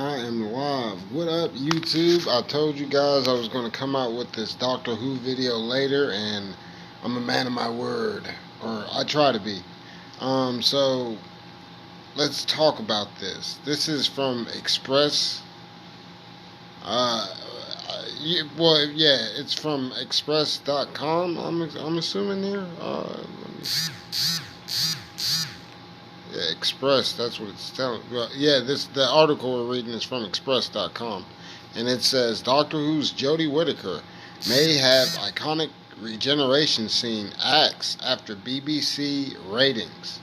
I am live. What up, YouTube? I told you guys I was going to come out with this Doctor Who video later, and I'm a man of my word, or I try to be. So let's talk about this. This is from Express. It's from Express.com. I'm assuming there. Yeah, Express, that's what it's telling. Well, yeah, the article we're reading is from Express.com, and it says Doctor Who's Jodie Whittaker may have iconic regeneration scene axed after BBC ratings.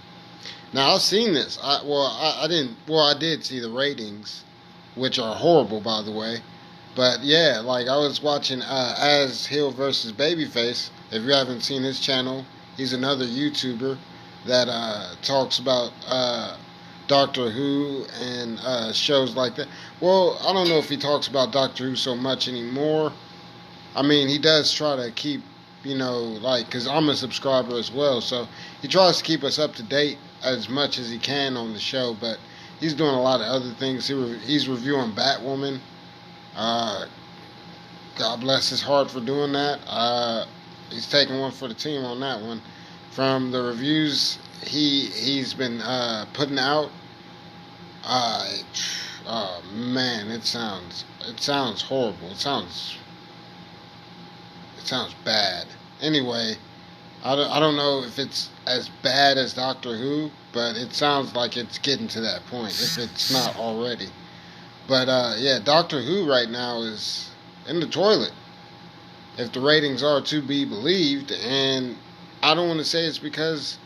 Now I've seen this. I didn't. Well, I did see the ratings, which are horrible, by the way. But yeah, like I was watching As Hill versus Babyface. If you haven't seen his channel, he's another YouTuber that talks about Doctor Who and shows like that. Well, I don't know if he talks about Doctor Who so much anymore. I mean, he does try to keep, because I'm a subscriber as well, so he tries to keep us up to date as much as he can on the show, but he's doing a lot of other things. He's reviewing Batwoman. God bless his heart for doing that. He's taking one for the team on that one. From the reviews he's been putting out, oh man, it sounds horrible. It sounds bad. Anyway, I don't know if it's as bad as Doctor Who, but it sounds like it's getting to that point, if it's not already. But yeah, Doctor Who right now is in the toilet, if the ratings are to be believed. And I don't want to say it's because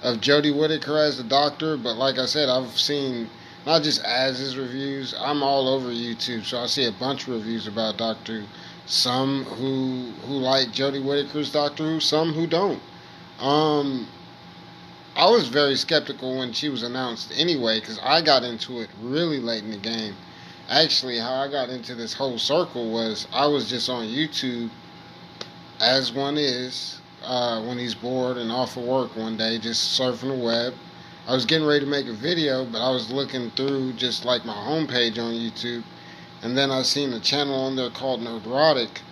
of Jodie Whittaker as the Doctor, but like I said, I've seen not just Az's reviews. I'm all over YouTube, so I see a bunch of reviews about Doctor Who. Some who like Jodie Whittaker's Doctor Who, some who don't. I was very skeptical when she was announced anyway, because I got into it really late in the game. Actually, how I got into this whole circle was I was just on YouTube, as one is, when he's bored and off of work one day, just surfing the web. I was getting ready to make a video, but I was looking through just like my homepage on YouTube, and then I seen a channel on there called Nerdrotic.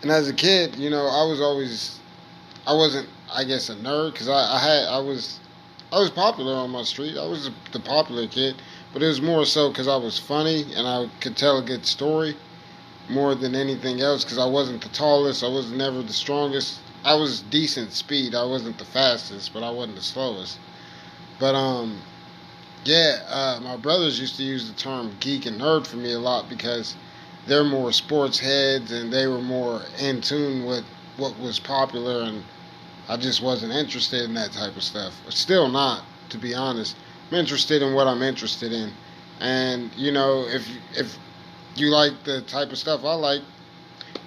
And as a kid, I wasn't, I guess, a nerd, because I was popular on my street. I was the popular kid, but it was more so because I was funny and I could tell a good story more than anything else, because I wasn't the tallest, I was never the strongest. I was decent speed. I wasn't the fastest, but I wasn't the slowest. But my brothers used to use the term geek and nerd for me a lot, because they're more sports heads and they were more in tune with what was popular, and I just wasn't interested in that type of stuff. Still not, to be honest. I'm interested in what I'm interested in. And if you like the type of stuff I like,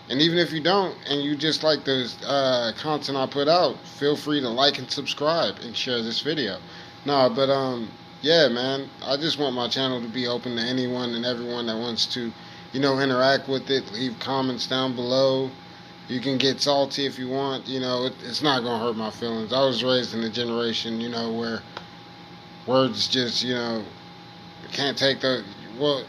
and even if you don't, and you just like the content I put out, feel free to like and subscribe and share this video. Yeah, man, I just want my channel to be open to anyone and everyone that wants to, interact with it. Leave comments down below. You can get salty if you want. It's not gonna hurt my feelings. I was raised in a generation, where words just, can't take the. Well,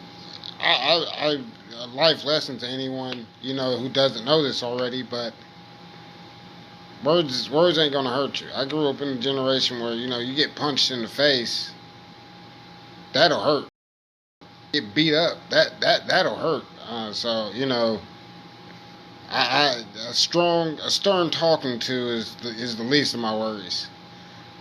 I a life lesson to anyone, who doesn't know this already, but words ain't gonna hurt you. I grew up in a generation where, you get punched in the face, that'll hurt. Get beat up, that'll hurt. A stern talking to is the least of my worries.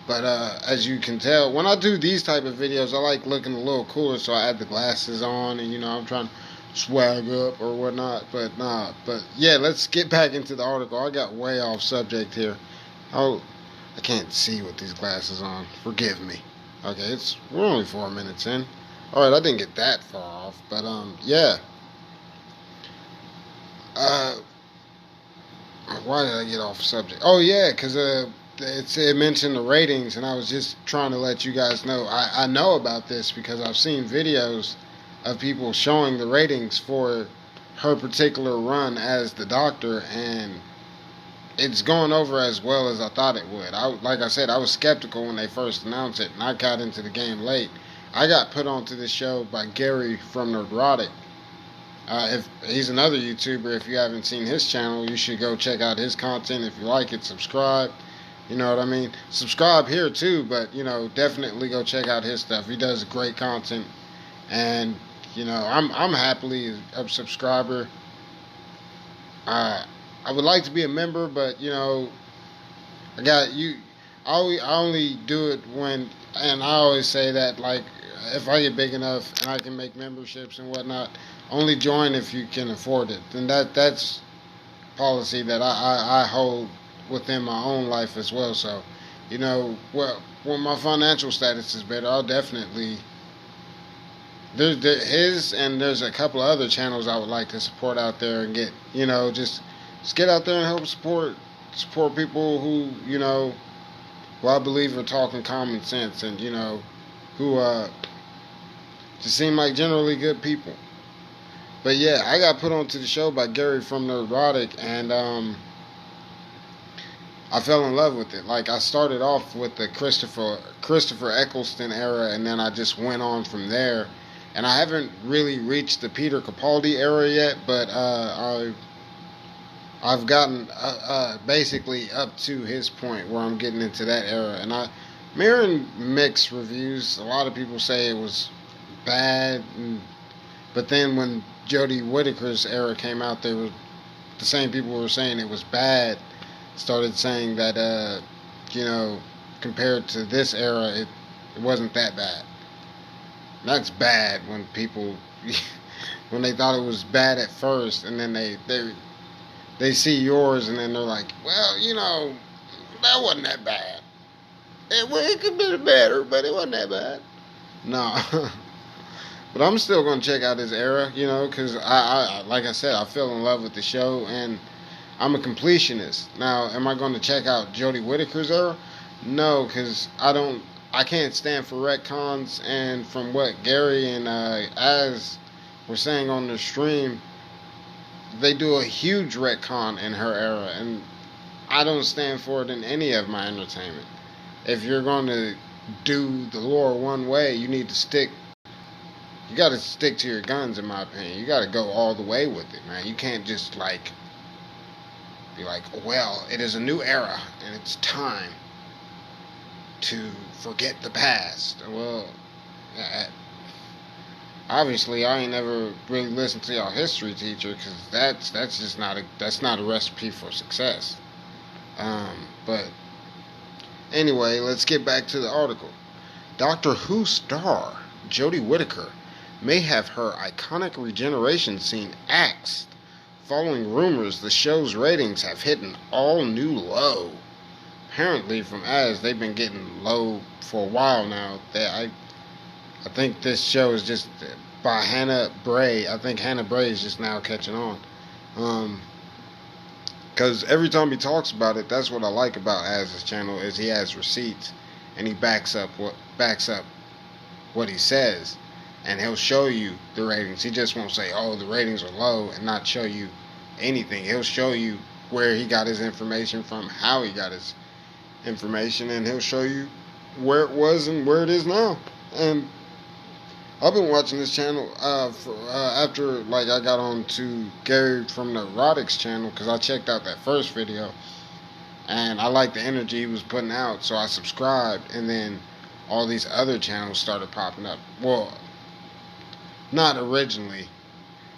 But as you can tell, when I do these type of videos, I like looking a little cooler, so I add the glasses on, and I'm trying to swag up or whatnot. But yeah, let's get back into the article. I got way off subject here. I can't see with these glasses on. Forgive me. Okay, we're only 4 minutes in. All right, I didn't get that far off, but yeah. Why did I get off subject? Oh yeah, because it mentioned the ratings, and I was just trying to let you guys know. I know about this because I've seen videos of people showing the ratings for her particular run as the Doctor, and it's going over as well as I thought it would. Like I said, I was skeptical when they first announced it, and I got into the game late. I got put onto this show by Gary from Nerdrotic. If he's another YouTuber, if you haven't seen his channel, you should go check out his content. If you like it, subscribe. You know what I mean? Subscribe here too, but definitely go check out his stuff. He does great content, and I'm happily a subscriber. I would like to be a member, but I got you. I only do it when, and I always say that, like, if I get big enough and I can make memberships and whatnot, only join if you can afford it. And that's policy that I hold within my own life as well. So, well, when my financial status is better, I'll definitely. His, and there's a couple of other channels I would like to support out there and get, just get out there and help support people who, who I believe are talking common sense, and who just seem like generally good people. But yeah, I got put onto the show by Gary from Nerdrotic, and I fell in love with it. Like, I started off with the Christopher Eccleston era, and then I just went on from there. And I haven't really reached the Peter Capaldi era yet, but I've gotten basically up to his point where I'm getting into that era. And I'm hearing mixed reviews. A lot of people say it was bad, but then when Jodie Whittaker's era came out, the same people who were saying it was bad started saying that compared to this era, it wasn't that bad. That's bad when people when they thought it was bad at first, and then they see yours, and then they're like, well, that wasn't that bad. It could be better, but it wasn't that bad. No. But I'm still going to check out his era, because I like I said, I fell in love with the show, and I'm a completionist. Now, am I going to check out Jodie Whittaker's era? No, because I can't stand for retcons, and from what Gary and Az were saying on the stream, they do a huge retcon in her era, and I don't stand for it in any of my entertainment. If you're going to do the lore one way, you got to stick to your guns, in my opinion. You got to go all the way with it, man. You can't just be like, well, it is a new era, and it's time to forget the past. Well, obviously I ain't never really listened to y'all history teacher, because that's just not a recipe for success. But anyway, let's get back to the article. Doctor Who star Jodie Whittaker may have her iconic regeneration scene axed following rumors the show's ratings have hit an all-new low. Apparently, from Az, they've been getting low for a while now. I think this show is just by Hannah Bray. I think Hannah Bray is just now catching on. Because every time he talks about it, that's what I like about Az's channel, is he has receipts, and he backs up what he says, and he'll show you the ratings. He just won't say, "Oh, the ratings are low," and not show you anything. He'll show you where he got his information from, how he got his information, and he'll show you where it was and where it is now. And I've been watching this channel after I got on to Gary from the Erotics channel, because I checked out that first video and I liked the energy he was putting out, so I subscribed, and then all these other channels started popping up. Well, not originally.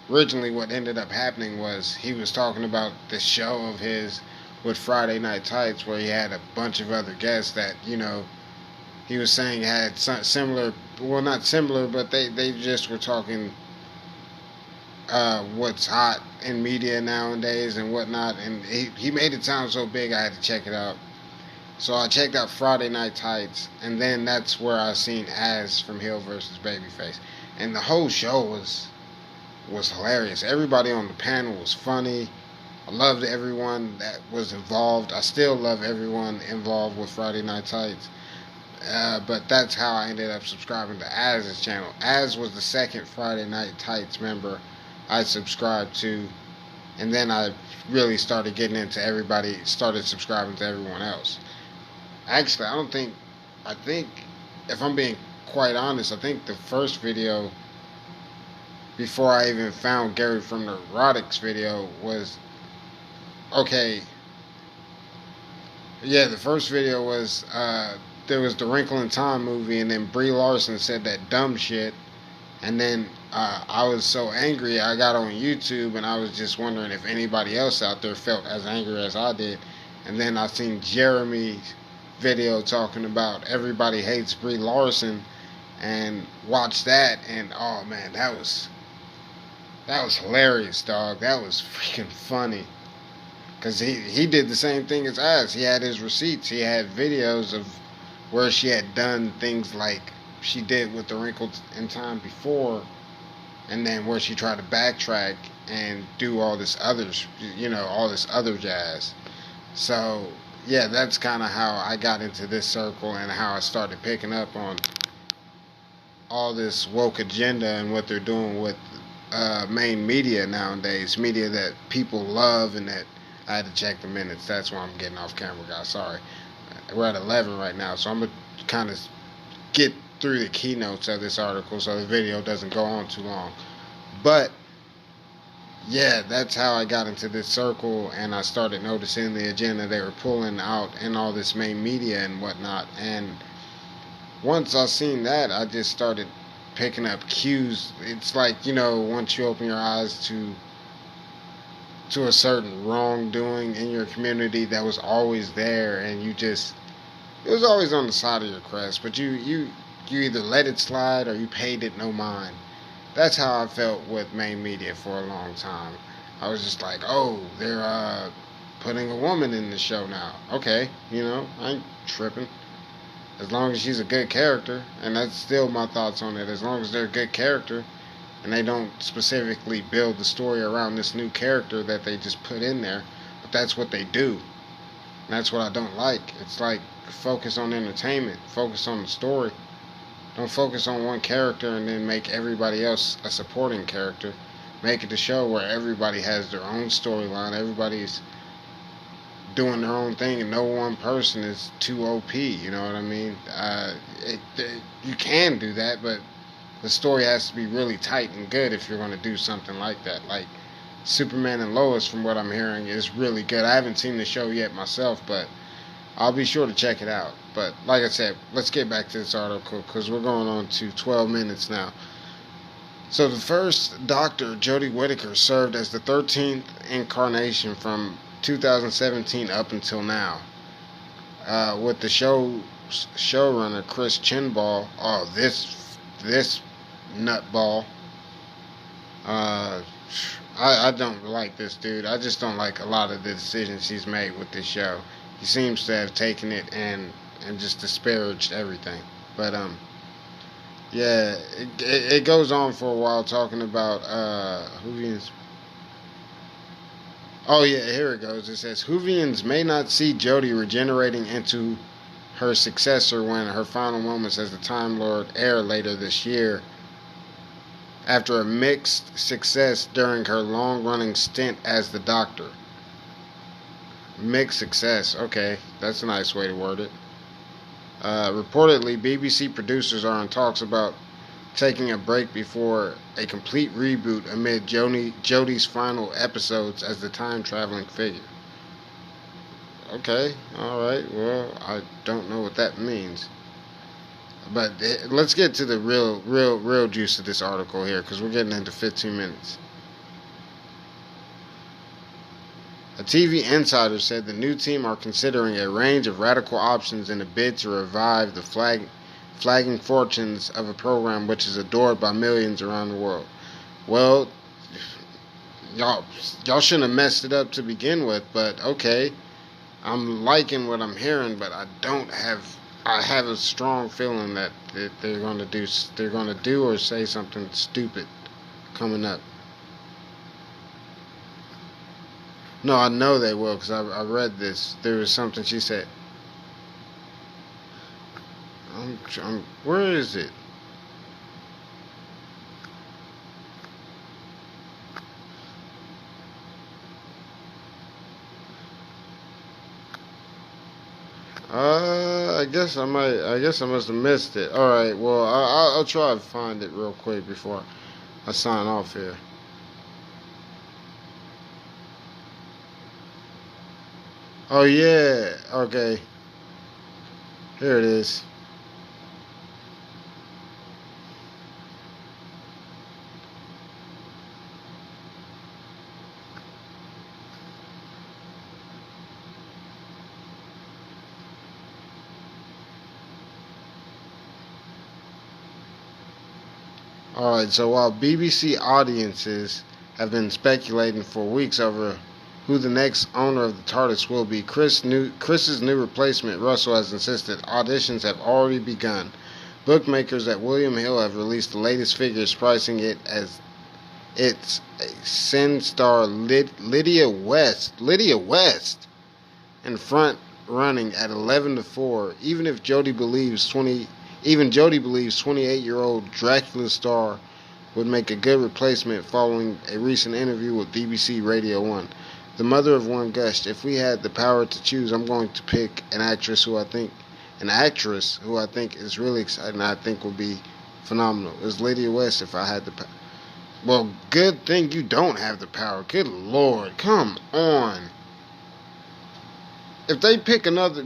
Originally what ended up happening was he was talking about this show of his with Friday Night Tights, where he had a bunch of other guests that, he was saying had similar, well, not similar, but they just were talking what's hot in media nowadays and whatnot, and he made it sound so big I had to check it out. So I checked out Friday Night Tights, and then that's where I seen Az from Heel versus Babyface, and the whole show was hilarious. Everybody on the panel was funny. I loved everyone that was involved. I still love everyone involved with Friday Night Tights. But that's how I ended up subscribing to Az's channel. Az was the second Friday Night Tights member I subscribed to, and then I really started getting into everybody, started subscribing to everyone else. Actually, I think, if I'm being quite honest, I think the first video before I even found Gary from the Erotics video was okay. Yeah, the first video was there was the Wrinkle in Time movie, and then Brie Larson said that dumb shit, and then I was so angry I got on YouTube and I was just wondering if anybody else out there felt as angry as I did, and then I seen Jeremy's video talking about everybody hates Brie Larson, and watched that, and oh man, that was hilarious, dog. That was freaking funny. Because he did the same thing as us. He had his receipts. He had videos of where she had done things like she did with the Wrinkle in Time before, and then where she tried to backtrack and do all this others, all this other jazz. So yeah, that's kind of how I got into this circle and how I started picking up on all this woke agenda and what they're doing with main media nowadays, media that people love and that I had to check the minutes. That's why I'm getting off camera, guys. Sorry. We're at 11 right now, so I'm going to kind of get through the keynotes of this article so the video doesn't go on too long. But, yeah, that's how I got into this circle, and I started noticing the agenda they were pulling out in all this main media and whatnot. And once I seen that, I just started picking up cues. It's like, once you open your eyes to a certain wrongdoing in your community that was always there, and it was always on the side of your crest, but you either let it slide or you paid it no mind. That's how I felt with main media for a long time. I was just like, oh, they're putting a woman in the show now. Okay, I ain't tripping. As long as she's a good character, and that's still my thoughts on it. As long as they're a good character, and they don't specifically build the story around this new character that they just put in there, but that's what they do. And that's what I don't like. It's like, focus on entertainment, focus on the story. Don't focus on one character and then make everybody else a supporting character. Make it a show where everybody has their own storyline, everybody's doing their own thing, and no one person is too OP, you know what I mean? You can do that, but the story has to be really tight and good if you're going to do something like that. Like Superman and Lois, from what I'm hearing, is really good. I haven't seen the show yet myself, but I'll be sure to check it out. But like I said, let's get back to this article because we're going on to 12 minutes now. So the first Doctor, Jodie Whittaker, served as the 13th incarnation from 2017 up until now. With the showrunner Chris Chinball, this nutball. I don't like this dude. I just don't like a lot of the decisions he's made with this show. He seems to have taken it and just disparaged everything. But yeah, it goes on for a while talking about Whovians. Oh yeah, here it goes. It says Whovians may not see Jodie regenerating into her successor when her final moments as the Time Lord air later this year, after a mixed success during her long-running stint as the Doctor. Mixed success, okay, that's a nice way to word it. Reportedly, BBC producers are in talks about taking a break before a complete reboot amid Jodie's final episodes as the time-traveling figure. Okay, alright, well, I don't know what that means. But let's get to the real juice of this article here, because we're getting into 15 minutes. A TV insider said the new team are considering a range of radical options in a bid to revive the flagging fortunes of a program which is adored by millions around the world. Well, y'all shouldn't have messed it up to begin with, but okay. I'm liking what I'm hearing, but I have a strong feeling that they're going to do or say something stupid coming up. No, I know they will, because I read this. There was something she said. Where is it? I guess I must have missed it. All right. Well, I'll try to find it real quick before I sign off here. Oh yeah. Okay. Here it is. All right. So while BBC audiences have been speculating for weeks over who the next owner of the TARDIS will be, Chris's new replacement, Russell, has insisted auditions have already begun. Bookmakers at William Hill have released the latest figures pricing it as it's a Sin star Lydia West in front running at 11-4. Even Jody believes 28-year-old Dracula star would make a good replacement following a recent interview with BBC Radio 1. The mother of one gushed, "If we had the power to choose, I'm going to pick an actress who I think is really exciting. I think would be phenomenal. Is Lydia West if I had the power." Well, good thing you don't have the power. Good Lord, come on. If they pick another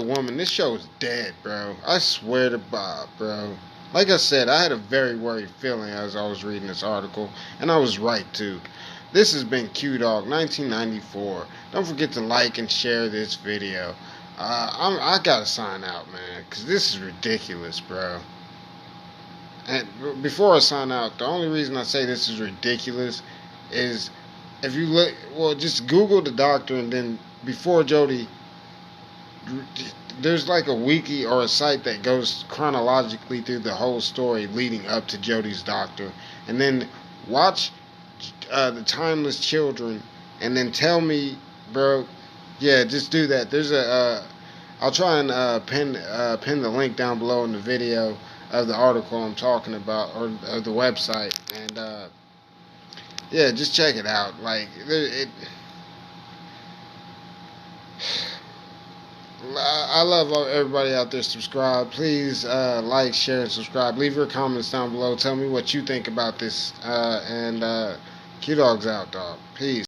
woman, this show is dead, bro. I swear to Bob, bro. Like I said, I had a very worried feeling as I was reading this article, and I was right too. This has been Q Dog 1994. Don't forget to like and share this video. I gotta sign out, man, because this is ridiculous, bro. And before I sign out, the only reason I say this is ridiculous is if you look, well, just Google the doctor, and then before Jody, there's like a wiki or a site that goes chronologically through the whole story leading up to Jody's doctor, and then watch the Timeless Children, and then tell me, bro. Yeah, just do that. There's I'll try and pin the link down below in the video of the article I'm talking about, or the website, and yeah, just check it out. Like I love everybody out there. Subscribe, please. Like, share, and subscribe. Leave your comments down below. Tell me what you think about this. And Q Dog's out, dog. Peace.